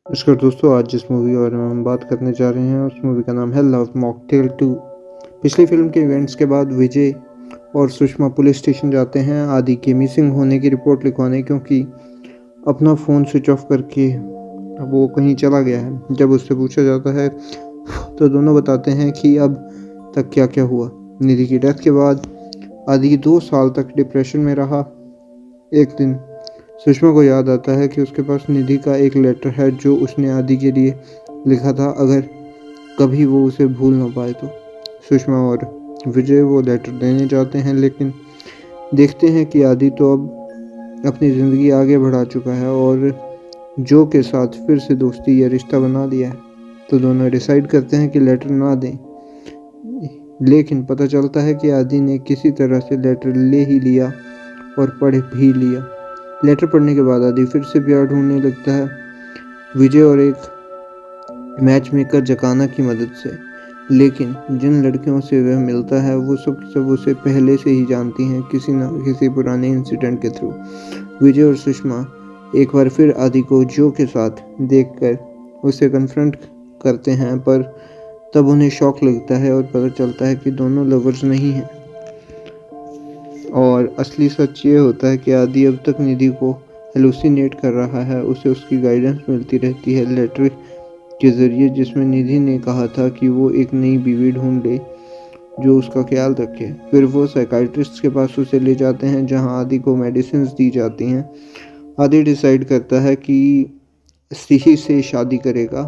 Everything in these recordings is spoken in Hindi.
नमस्कार दोस्तों, आज जिस मूवी के बारे में हम बात करने जा रहे हैं उस मूवी का नाम है लव मॉकटेल 2। पिछली फिल्म के इवेंट्स के बाद विजय और सुषमा पुलिस स्टेशन जाते हैं आदि के मिसिंग होने की रिपोर्ट लिखवाने, क्योंकि अपना फ़ोन स्विच ऑफ करके वो कहीं चला गया है। जब उससे पूछा जाता है तो दोनों बताते हैं कि अब तक क्या क्या हुआ। निधि की डेथ के बाद आदि 2 साल तक डिप्रेशन में रहा। एक दिन सुषमा को याद आता है कि उसके पास निधि का एक लेटर है जो उसने आदि के लिए लिखा था, अगर कभी वो उसे भूल ना पाए तो। सुषमा और विजय वो लेटर देने जाते हैं, लेकिन देखते हैं कि आदि तो अब अपनी ज़िंदगी आगे बढ़ा चुका है और जो के साथ फिर से दोस्ती या रिश्ता बना लिया है। तो दोनों डिसाइड करते हैं कि लेटर ना दें, लेकिन पता चलता है कि आदि ने किसी तरह से लेटर ले ही लिया और पढ़ भी लिया। लेटर पढ़ने के बाद आदि फिर से प्यार ढूंढने लगता है, विजय और एक मैच मेकर जकाना की मदद से। लेकिन जिन लड़कियों से वह मिलता है वो सब उसे पहले से ही जानती हैं, किसी न किसी पुराने इंसिडेंट के थ्रू। विजय और सुषमा एक बार फिर आदि को जो के साथ देखकर उसे कन्फ्रंट करते हैं, पर तब उन्हें शॉक लगता है और पता चलता है कि दोनों लवर्स नहीं हैं। और असली सच ये होता है कि आदि अब तक निधि को हेलुसिनेट कर रहा है। उसे उसकी गाइडेंस मिलती रहती है लेटर के ज़रिए, जिसमें निधि ने कहा था कि वो एक नई बीवी ढूंढ ले जो उसका ख्याल रखे। फिर वो साइकाइट्रिस्ट के पास उसे ले जाते हैं, जहां आदि को मेडिसिन दी जाती हैं। आदि डिसाइड करता है कि सिही से शादी करेगा,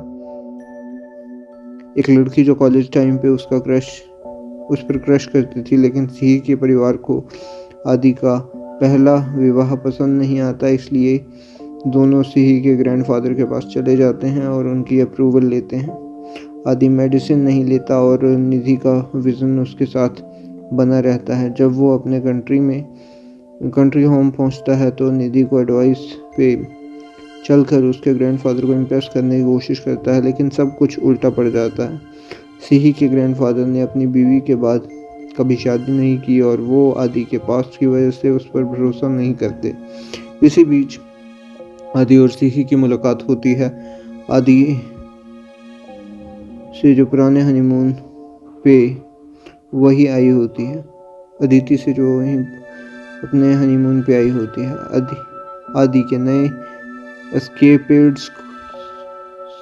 एक लड़की जो कॉलेज टाइम पे उस पर क्रश करती थी। लेकिन सिही के परिवार को आदि का पहला विवाह पसंद नहीं आता, इसलिए दोनों सिही के ग्रैंडफादर के पास चले जाते हैं और उनकी अप्रूवल लेते हैं। आदि मेडिसिन नहीं लेता और निधि का विजन उसके साथ बना रहता है। जब वो अपने कंट्री होम पहुंचता है तो निधि को एडवाइस पे चलकर उसके ग्रैंडफादर को इम्प्रेस करने की कोशिश करता है, लेकिन सब कुछ उल्टा पड़ जाता है। सिही के ग्रैंडफादर ने अपनी बीवी के बाद कभी शादी नहीं की और वो आदि के पास्ट की वजह से उस पर भरोसा नहीं करते। इसी बीच आदि और सिही की मुलाकात होती है। आदि से जो पुराने हनीमून पे वही आई होती है, अदिति से जो वही अपने हनीमून पे आई होती है। आदि के नए एस्केपेड्स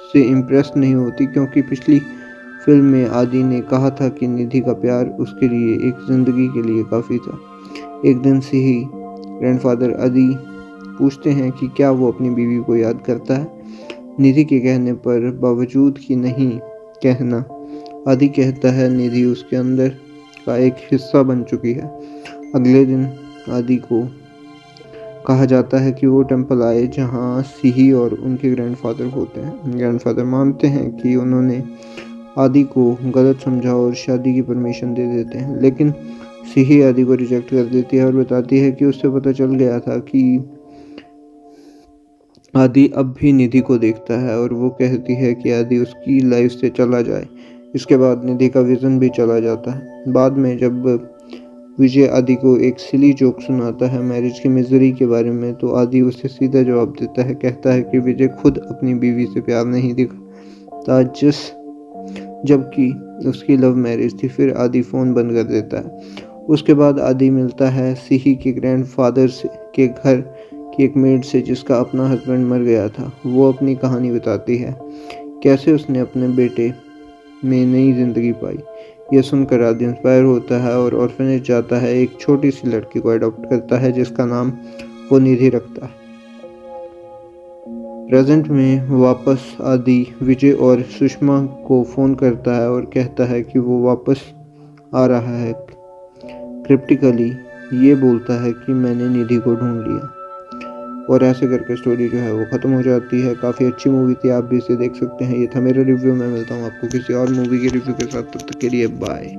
से इम्प्रेस नहीं होती, क्योंकि पिछली फिल्म में आदि ने कहा था कि निधि का प्यार उसके लिए एक जिंदगी के लिए काफ़ी था। एक दिन से ही ग्रैंडफादर आदि पूछते हैं कि क्या वो अपनी बीवी को याद करता है। निधि के कहने पर बावजूद कि नहीं कहना, आदि कहता है निधि उसके अंदर का एक हिस्सा बन चुकी है। अगले दिन आदि को कहा जाता है कि वो टेंपल आए जहाँ सिही और उनके ग्रैंडफादर होते हैं। ग्रैंडफादर मानते हैं कि उन्होंने आदि को गलत समझा और शादी की परमिशन दे देते हैं, लेकिन सिही आदि को रिजेक्ट कर देती है और बताती है कि उससे पता चल गया था कि आदि अब भी निधि को देखता है, और वो कहती है कि आदि उसकी लाइफ से चला जाए। इसके बाद निधि का विजन भी चला जाता है। बाद में जब विजय आदि को एक सिली जोक सुनाता है मैरिज की मिजरी के बारे में, तो आदि उसे सीधा जवाब देता है, कहता है कि विजय खुद अपनी बीवी से प्यार नहीं दिखाता, जबकि उसकी लव मैरिज थी। फिर आदि फ़ोन बंद कर देता है। उसके बाद आदि मिलता है सिही के ग्रैंडफादर के घर की एक मेड से जिसका अपना हस्बैंड मर गया था। वो अपनी कहानी बताती है, कैसे उसने अपने बेटे में नई जिंदगी पाई। यह सुनकर आदि इंस्पायर होता है और ऑर्फनेज जाता है, एक छोटी सी लड़की को अडॉप्ट करता है जिसका नाम वो निधि रखता है। प्रेजेंट में वापस आदि विजय और सुषमा को फ़ोन करता है और कहता है कि वो वापस आ रहा है। क्रिप्टिकली ये बोलता है कि मैंने निधि को ढूंढ लिया, और ऐसे करके स्टोरी जो है वो ख़त्म हो जाती है। काफ़ी अच्छी मूवी थी, आप भी इसे देख सकते हैं। ये था मेरा रिव्यू। मैं मिलता हूँ आपको किसी और मूवी के रिव्यू के साथ, तब तक के लिए बाय।